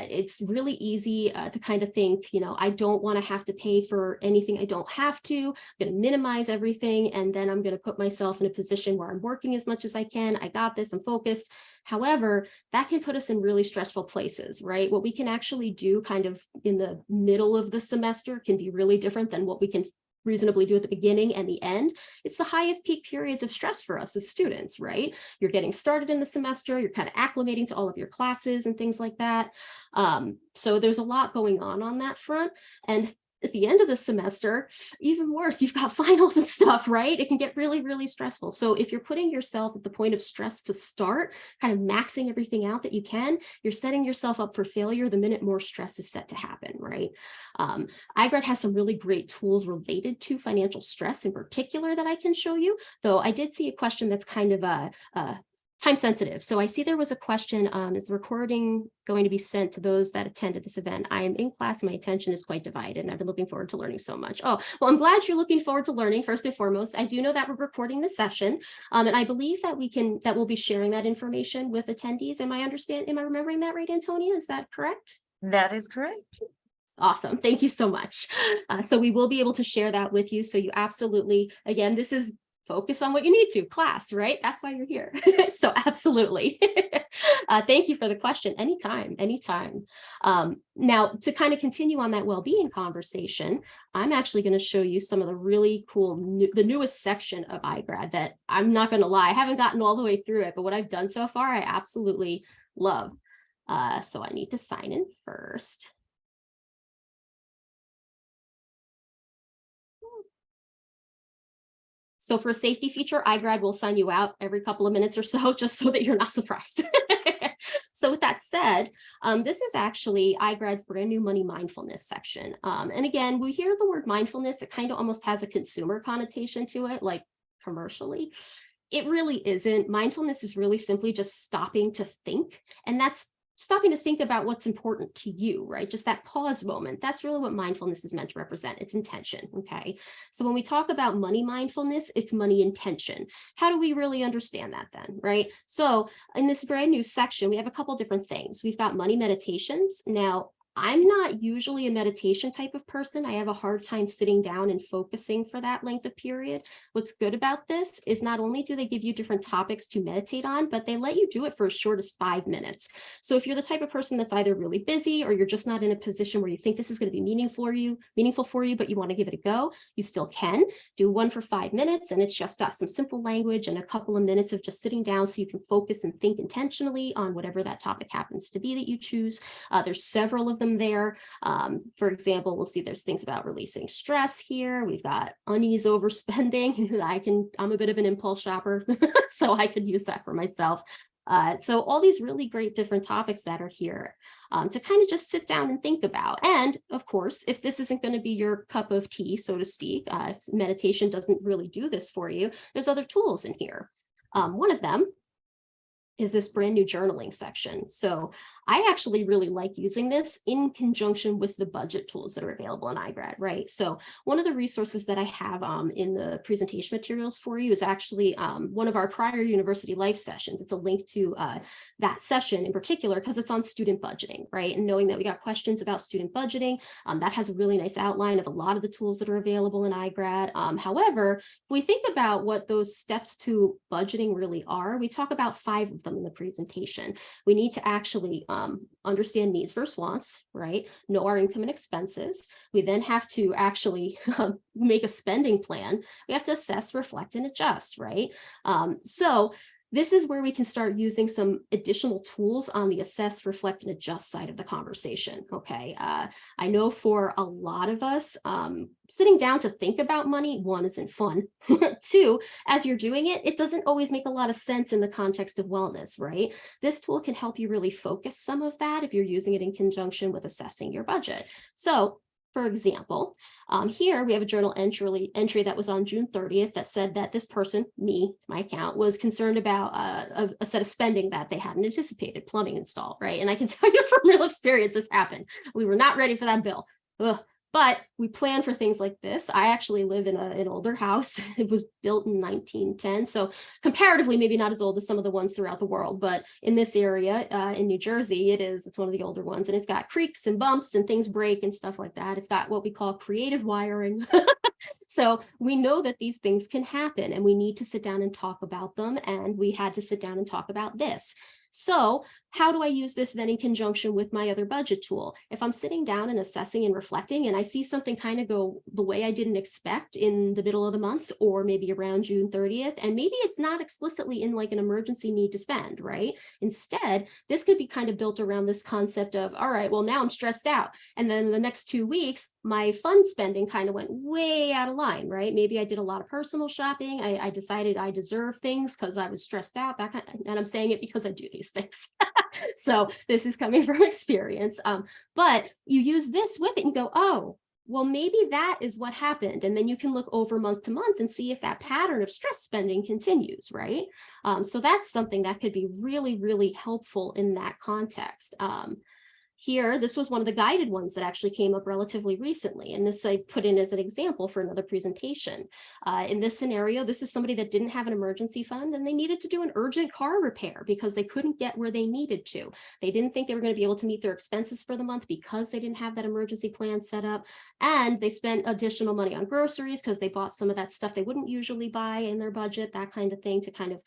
It's really easy to kind of think, I don't want to have to pay for anything I don't have to. I'm going to minimize everything, and then I'm going to put myself in a position where I'm working as much as I can. I got this, I'm focused. However, that can put us in really stressful places, right? What we can actually do kind of in the middle of the semester can be really different than what we can reasonably do at the beginning and the end. It's the highest peak periods of stress for us as students, right? You're getting started in the semester, you're kind of acclimating to all of your classes and things like that. So there's a lot going on that front. And at the end of the semester, even worse, you've got finals and stuff, right? It can get really, really stressful. So if you're putting yourself at the point of stress to start, kind of maxing everything out that you can, you're setting yourself up for failure the minute more stress is set to happen, right? iGrad has some really great tools related to financial stress in particular that I can show you, though I did see a question that's kind of a time sensitive. So I see there was a question, is the recording going to be sent to those that attended this event? I am in class, my attention is quite divided, and I've been looking forward to learning so much. Oh, well, I'm glad you're looking forward to learning. First and foremost, I do know that we're recording this session, and I believe that we'll be sharing that information with attendees. Am I remembering that right, Antonia? Is that correct? That is correct. Awesome. Thank you so much. So we will be able to share that with you. So you absolutely, again, this is focus on what you need to, class, right? That's why you're here. So absolutely. Thank you for the question. Anytime. Now, to kind of continue on that well-being conversation, I'm actually going to show you some of the really cool, the newest section of iGrad that I'm not going to lie, I haven't gotten all the way through it, but what I've done so far, I absolutely love. So I need to sign in first. So for a safety feature, iGrad will sign you out every couple of minutes or so, just so that you're not surprised. So with that said, this is actually iGrad's brand new money mindfulness section. And again, we hear the word mindfulness, it kind of almost has a consumer connotation to it, like commercially. It really isn't. Mindfulness is really simply just stopping to think. And that's stopping to think about what's important to you, right? Just that pause moment. That's really what mindfulness is meant to represent. It's intention, okay? So when we talk about money mindfulness, it's money intention. How do we really understand that then, right? So in this brand new section, we have a couple different things. We've got money meditations. Now, I'm not usually a meditation type of person. I have a hard time sitting down and focusing for that length of period. What's good about this is not only do they give you different topics to meditate on, but they let you do it for as short as 5 minutes. So if you're the type of person that's either really busy or you're just not in a position where you think this is going to be meaningful for you, but you want to give it a go, you still can do one for 5 minutes. And it's just some simple language and a couple of minutes of just sitting down so you can focus and think intentionally on whatever that topic happens to be that you choose. There's several of them there. For example, we'll see there's things about releasing stress here. We've got unease overspending. I'm a bit of an impulse shopper, so I could use that for myself. So all these really great different topics that are here to kind of just sit down and think about. And of course, if this isn't going to be your cup of tea, so to speak, if meditation doesn't really do this for you, there's other tools in here. One of them is this brand new journaling section. So I actually really like using this in conjunction with the budget tools that are available in iGrad, right? So one of the resources that I have in the presentation materials for you is actually one of our prior University Life sessions. It's a link to that session in particular because it's on student budgeting, right? And knowing that we got questions about student budgeting, that has a really nice outline of a lot of the tools that are available in iGrad. However, if we think about what those steps to budgeting really are, we talk about 5 of them in the presentation. We need to actually understand needs versus wants, right? Know our income and expenses. We then have to actually make a spending plan. We have to assess, reflect, and adjust, right? So this is where we can start using some additional tools on the assess, reflect, and adjust side of the conversation, okay? I know for a lot of us, sitting down to think about money, 1, isn't fun. 2, as you're doing it, it doesn't always make a lot of sense in the context of wellness, right? This tool can help you really focus some of that if you're using it in conjunction with assessing your budget. So, for example, here we have a journal entry that was on June 30th that said that this person, me, it's my account, was concerned about a set of spending that they hadn't anticipated, plumbing install, right? And I can tell you from real experience, this happened. We were not ready for that bill. Ugh. But we plan for things like this. I actually live in an older house. It was built in 1910. So comparatively, maybe not as old as some of the ones throughout the world, but in this area in New Jersey, it's one of the older ones. And it's got creaks and bumps and things break and stuff like that. It's got what we call creative wiring. So we know that these things can happen and we need to sit down and talk about them. And we had to sit down and talk about this. So how do I use this then in conjunction with my other budget tool? If I'm sitting down and assessing and reflecting and I see something kind of go the way I didn't expect in the middle of the month or maybe around June 30th, and maybe it's not explicitly in like an emergency need to spend, right? Instead, this could be kind of built around this concept of, all right, well, now I'm stressed out. And then the next 2 weeks, my fund spending kind of went way out of line, right? Maybe I did a lot of personal shopping. I decided I deserve things because I was stressed out, and I'm saying it because I do these things. So this is coming from experience. But you use this with it and go, oh, well, maybe that is what happened. And then you can look over month to month and see if that pattern of stress spending continues, right? So that's something that could be really, really helpful in that context. Here, this was one of the guided ones that actually came up relatively recently. And this I put in as an example for another presentation. In this scenario, this is somebody that didn't have an emergency fund and they needed to do an urgent car repair because they couldn't get where they needed to. They didn't think they were going to be able to meet their expenses for the month because they didn't have that emergency plan set up. And they spent additional money on groceries because they bought some of that stuff they wouldn't usually buy in their budget, that kind of thing, to kind of,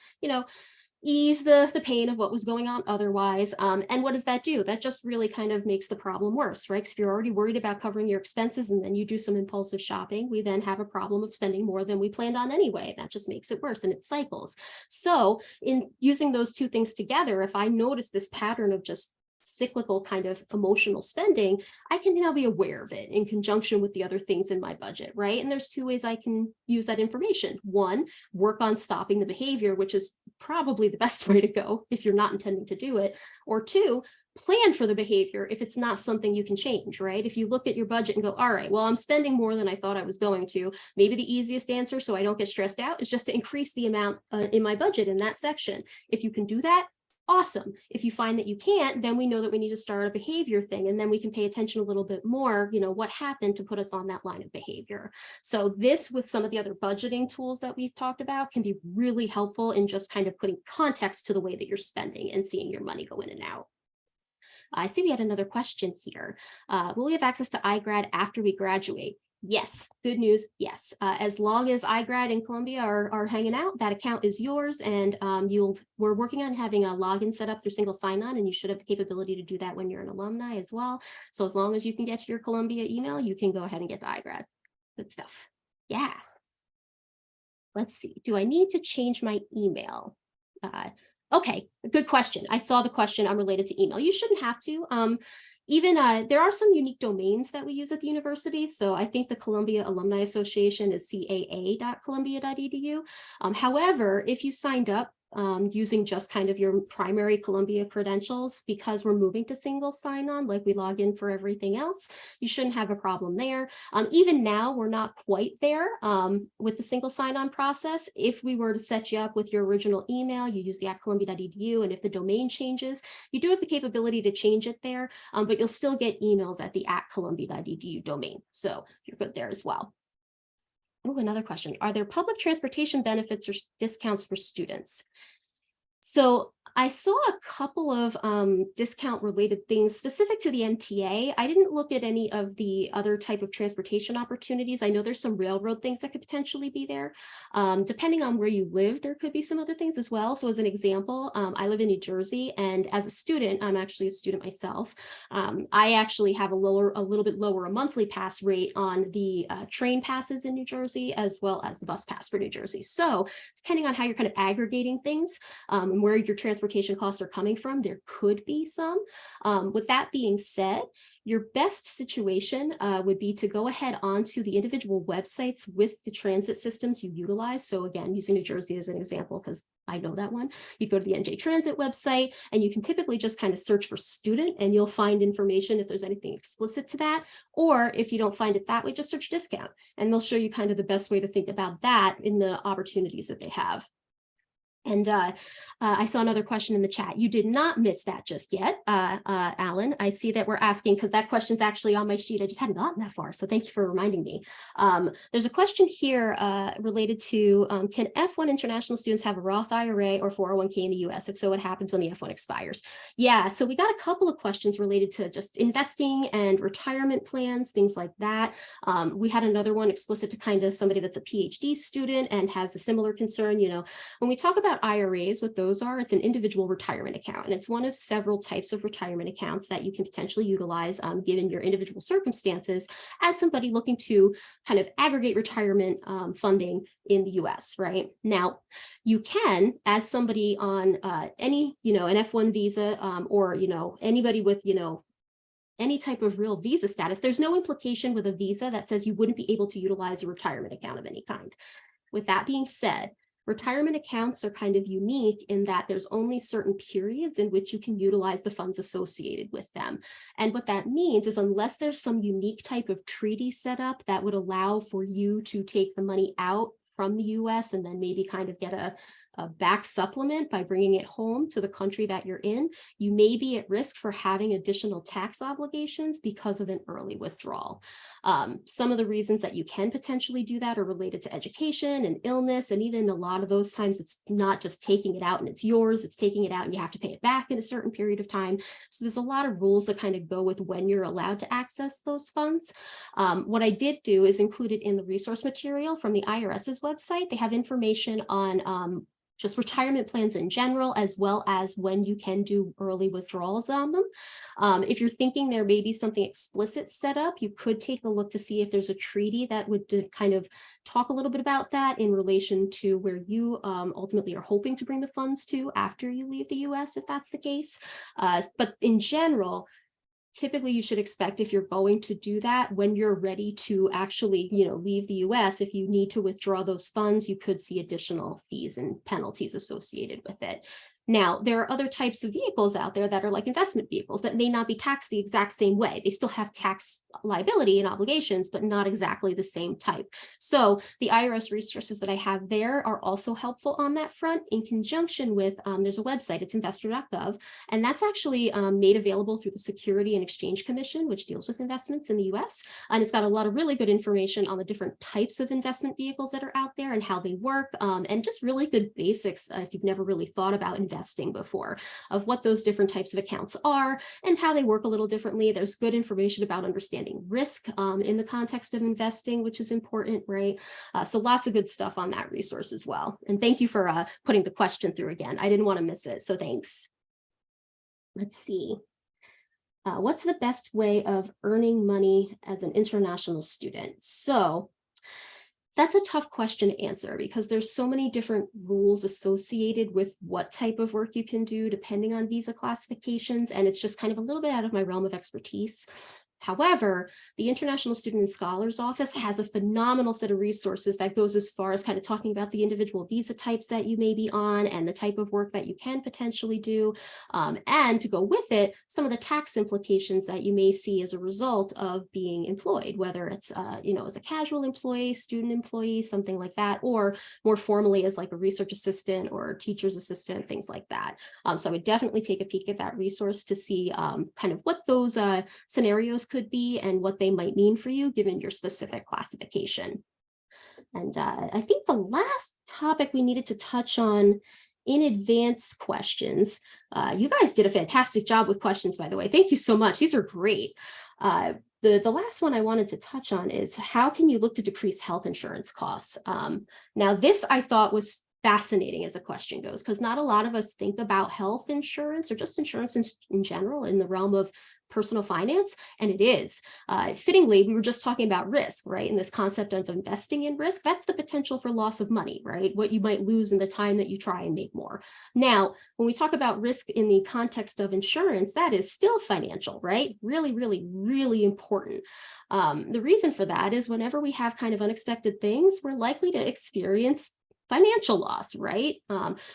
ease the pain of what was going on otherwise. And what does that do? That just really kind of makes the problem worse, right? Because if you're already worried about covering your expenses and then you do some impulsive shopping, we then have a problem of spending more than we planned on anyway. That just makes it worse and it cycles. So in using those 2 things together, if I notice this pattern of just cyclical kind of emotional spending, I can now be aware of it in conjunction with the other things in my budget, right? And there's 2 ways I can use that information. 1, work on stopping the behavior, which is probably the best way to go if you're not intending to do it. Or 2, plan for the behavior if it's not something you can change, right? If you look at your budget and go, all right, well, I'm spending more than I thought I was going to, maybe the easiest answer so I don't get stressed out is just to increase the amount in my budget in that section. If you can do that, awesome. If you find that you can't, then we know that we need to start a behavior thing, and then we can pay attention a little bit more, what happened to put us on that line of behavior. So this, with some of the other budgeting tools that we've talked about, can be really helpful in just kind of putting context to the way that you're spending and seeing your money go in and out. I see we had another question here. Will we have access to iGrad after we graduate? Yes, good news. Yes, as long as iGrad and Columbia are hanging out, that account is yours, and we're working on having a login set up through single sign-on, and you should have the capability to do that when you're an alumni as well. So as long as you can get to your Columbia email, you can go ahead and get the iGrad. Good stuff. Yeah. Let's see. Do I need to change my email? Okay, good question. I saw the question unrelated to email. You shouldn't have to. There are some unique domains that we use at the university. So I think the Columbia Alumni Association is caa.columbia.edu. However, if you signed up using just kind of your primary Columbia credentials, because we're moving to single sign-on, like we log in for everything else, you shouldn't have a problem there. Even now, we're not quite there with the single sign-on process. If we were to set you up with your original email, you use the @columbia.edu, and if the domain changes, you do have the capability to change it there, but you'll still get emails at the @columbia.edu domain. So you're good there as well. Oh, another question. Are there public transportation benefits or discounts for students? So I saw a couple of discount related things specific to the MTA. I didn't look at any of the other type of transportation opportunities. I know there's some railroad things that could potentially be there. Depending on where you live, there could be some other things as well. So as an example, I live in New Jersey, and as a student, I'm actually a student myself. I actually have a little bit lower a monthly pass rate on the train passes in New Jersey, as well as the bus pass for New Jersey. So depending on how you're kind of aggregating things, and where your transportation costs are coming from, there could be some. With that being said, your best situation would be to go ahead onto the individual websites with the transit systems you utilize. So again, using New Jersey as an example, because I know that one, you go to the NJ Transit website, and you can typically just kind of search for student, and you'll find information if there's anything explicit to that. Or if you don't find it that way, just search discount, and they'll show you kind of the best way to think about that in the opportunities that they have. And I saw another question in the chat. You did not miss that just yet, Alan. I see that we're asking, because that question's actually on my sheet. I just hadn't gotten that far, so thank you for reminding me. There's a question here related to, can F1 international students have a Roth IRA or 401k in the US? If so, what happens when the F1 expires? Yeah, so we got a couple of questions related to just investing and retirement plans, things like that. We had another one explicit to kind of somebody that's a PhD student and has a similar concern. You know, when we talk about IRAs, what those are, it's an individual retirement account, and it's one of several types of retirement accounts that you can potentially utilize given your individual circumstances as somebody looking to kind of aggregate retirement funding in the US, right? Now, you can, as somebody on any, an F1 visa or, anybody with, any type of real visa status, there's no implication with a visa that says you wouldn't be able to utilize a retirement account of any kind. With that being said, retirement accounts are kind of unique in that there's only certain periods in which you can utilize the funds associated with them. And what that means is, unless there's some unique type of treaty set up that would allow for you to take the money out from the US and then maybe kind of get a back supplement by bringing it home to the country that you're in, you may be at risk for having additional tax obligations because of an early withdrawal. Some of the reasons that you can potentially do that are related to education and illness, and even a lot of those times it's not just taking it out and it's yours, it's taking it out and you have to pay it back in a certain period of time. So there's a lot of rules that kind of go with when you're allowed to access those funds. What I did do is include it in the resource material from the IRS's website. They have information on just retirement plans in general, as well as when you can do early withdrawals on them. If you're thinking there may be something explicit set up, you could take a look to see if there's a treaty that would kind of talk a little bit about that in relation to where you ultimately are hoping to bring the funds to after you leave the US, if that's the case. But in general, typically you should expect, if you're going to do that, when you're ready to actually, leave the US, if you need to withdraw those funds, you could see additional fees and penalties associated with it. Now, there are other types of vehicles out there that are like investment vehicles that may not be taxed the exact same way. They still have tax liability and obligations, but not exactly the same type. So the IRS resources that I have there are also helpful on that front, in conjunction with, there's a website, it's investor.gov, and that's actually made available through the Security and Exchange Commission, which deals with investments in the US. And it's got a lot of really good information on the different types of investment vehicles that are out there and how they work, and just really good basics if you've never really thought about investing before, of what those different types of accounts are and how they work a little differently. There's good information about understanding risk in the context of investing, which is important, right? So lots of good stuff on that resource as well. And thank you for putting the question through again. I didn't want to miss it, so thanks. Let's see. What's the best way of earning money as an international student? So that's a tough question to answer, because there's so many different rules associated with what type of work you can do depending on visa classifications, and it's just kind of a little bit out of my realm of expertise. However, the International Student and Scholars Office has a phenomenal set of resources that goes as far as kind of talking about the individual visa types that you may be on and the type of work that you can potentially do. And to go with it, some of the tax implications that you may see as a result of being employed, whether it's, as a casual employee, student employee, something like that, or more formally as like a research assistant or teacher's assistant, things like that. So I would definitely take a peek at that resource to see kind of what those scenarios could be and what they might mean for you given your specific classification. And I think the last topic we needed to touch on in advance you guys did a fantastic job with questions, by the way. Thank you so much. These are great. The last one I wanted to touch on is how can you look to decrease health insurance costs? Now, this I thought was fascinating as a question goes, because not a lot of us think about health insurance or just insurance in general in the realm of personal finance, and it is. Fittingly, we were just talking about risk, right? And this concept of investing in risk, that's the potential for loss of money, right? What you might lose in the time that you try and make more. Now, when we talk about risk in the context of insurance, that is still financial, right? Really, really, really important. The reason for that is whenever we have kind of unexpected things, we're likely to experience financial loss, right?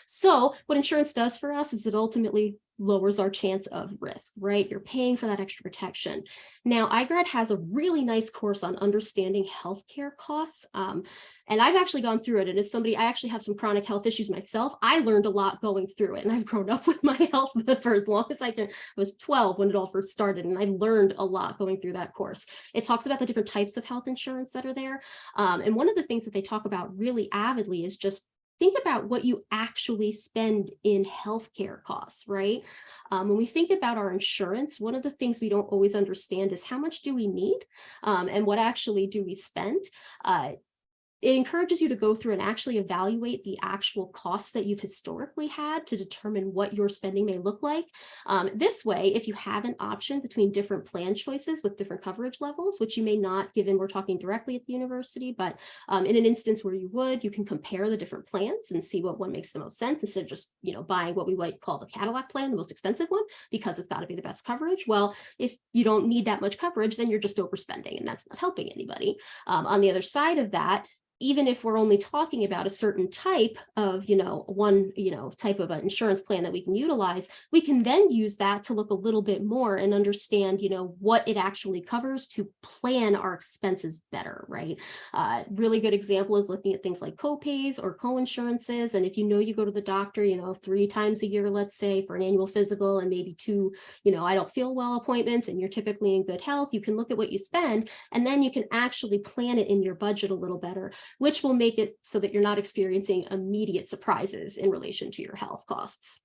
So what insurance does for us is it ultimately lowers our chance of risk, right? You're paying for that extra protection. Now, iGrad has a really nice course on understanding healthcare costs. And I've actually gone through it. And as somebody, I actually have some chronic health issues myself. I learned a lot going through it. And I've grown up with my health for as long as I can. I was 12 when it all first started. And I learned a lot going through that course. It talks about the different types of health insurance that are there. And one of the things that they talk about really avidly is just think about what you actually spend in healthcare costs, right? When we think about our insurance, one of the things we don't always understand is how much do we need and what actually do we spend? It encourages you to go through and actually evaluate the actual costs that you've historically had to determine what your spending may look like. This way, if you have an option between different plan choices with different coverage levels, which you may not, given we're talking directly at the university, but in an instance where you would, you can compare the different plans and see what one makes the most sense instead of just buying what we might call the Cadillac plan, the most expensive one, because it's got to be the best coverage. Well, if you don't need that much coverage, then you're just overspending, and that's not helping anybody. On the other side of that, even if we're only talking about a certain type of, type of an insurance plan that we can utilize, we can then use that to look a little bit more and understand, what it actually covers to plan our expenses better, right? Really good example is looking at things like co-pays or co-insurances. And if you go to the doctor, 3 times a year, let's say, for an annual physical and maybe 2, I don't feel well appointments, and you're typically in good health, you can look at what you spend, and then you can actually plan it in your budget a little better, which will make it so that you're not experiencing immediate surprises in relation to your health costs.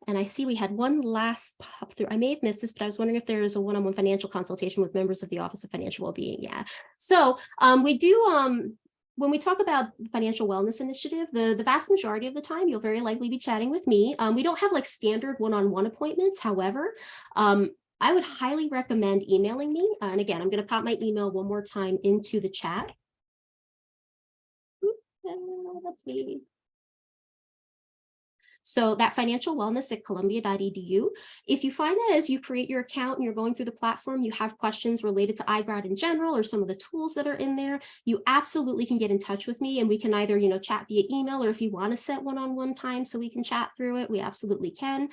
And I see we had one last pop through. I may have missed this, but I was wondering if there is a one-on-one financial consultation with members of the Office of Financial Wellbeing. Yeah. So we do, when we talk about financial wellness initiative, the vast majority of the time, you'll very likely be chatting with me. We don't have like standard one-on-one appointments. However, I would highly recommend emailing me. And again, I'm going to pop my email one more time into the chat. That's me. So that financial wellness at columbia.edu. If you find that as you create your account and you're going through the platform, you have questions related to iGrad in general or some of the tools that are in there, you absolutely can get in touch with me, and we can either, chat via email, or if you want to set one-on-one time so we can chat through it, we absolutely can.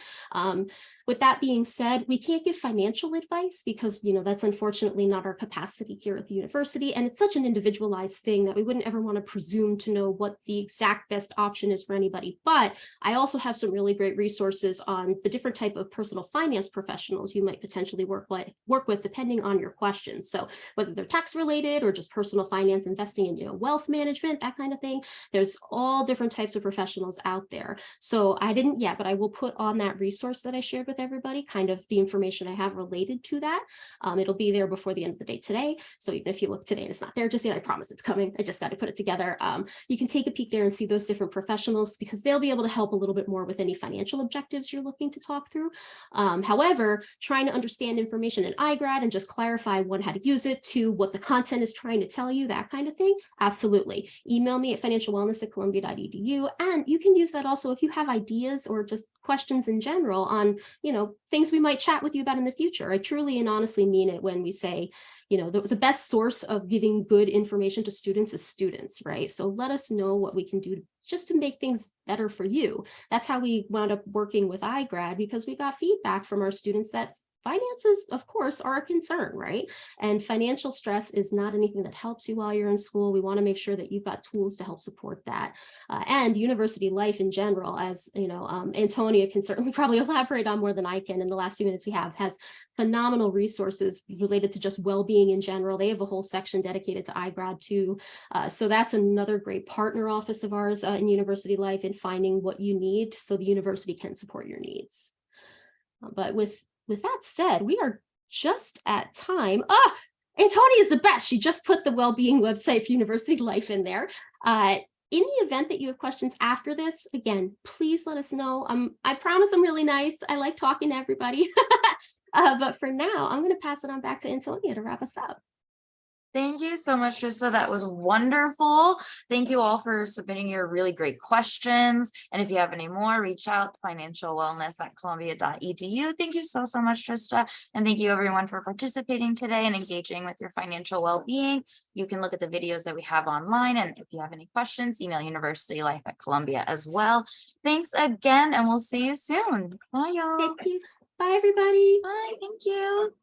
With that being said, we can't give financial advice because, that's unfortunately not our capacity here at the university. And it's such an individualized thing that we wouldn't ever want to presume to know what the exact best option is for anybody. But I also have some really great resources on the different type of personal finance professionals you might potentially work with depending on your questions. So whether they're tax related or just personal finance, investing in, wealth management, that kind of thing, there's all different types of professionals out there. So I didn't yet, but I will put on that resource that I shared with everybody, kind of the information I have related to that. It'll be there before the end of the day today. So even if you look today and it's not there just yet, I promise it's coming. I just got to put it together. You can take a peek there and see those different professionals because they'll be able to help a little bit more more with any financial objectives you're looking to talk through. However, trying to understand information in iGrad and just clarify one, how to use it, to what the content is trying to tell you, that kind of thing, absolutely. Email me at financialwellness@columbia.edu, and you can use that also if you have ideas or just questions in general on, things we might chat with you about in the future. I truly and honestly mean it when we say, the best source of giving good information to students is students, right? So let us know what we can do just to make things better for you. That's how we wound up working with iGrad, because we got feedback from our students that finances, of course, are a concern, right? And financial stress is not anything that helps you while you're in school. We want to make sure that you've got tools to help support that. And university life in general, as Antonia can certainly probably elaborate on more than I can in the last few minutes we have, has phenomenal resources related to just well-being in general. They have a whole section dedicated to iGrad too. So that's another great partner office of ours in university life in finding what you need so the university can support your needs. But with that said, we are just at time. Antonia is the best. She just put the well-being website for University Life in there. In the event that you have questions after this, again, please let us know. I promise I'm really nice. I like talking to everybody. But for now, I'm going to pass it on back to Antonia to wrap us up. Thank you so much, Trista. That was wonderful. Thank you all for submitting your really great questions. And if you have any more, reach out to financialwellness@columbia.edu. Thank you so much, Trista. And thank you everyone for participating today and engaging with your financial well-being. You can look at the videos that we have online. And if you have any questions, email universitylife@columbia as well. Thanks again, and we'll see you soon. Bye, y'all. Thank you. Bye, everybody. Bye. Thank you.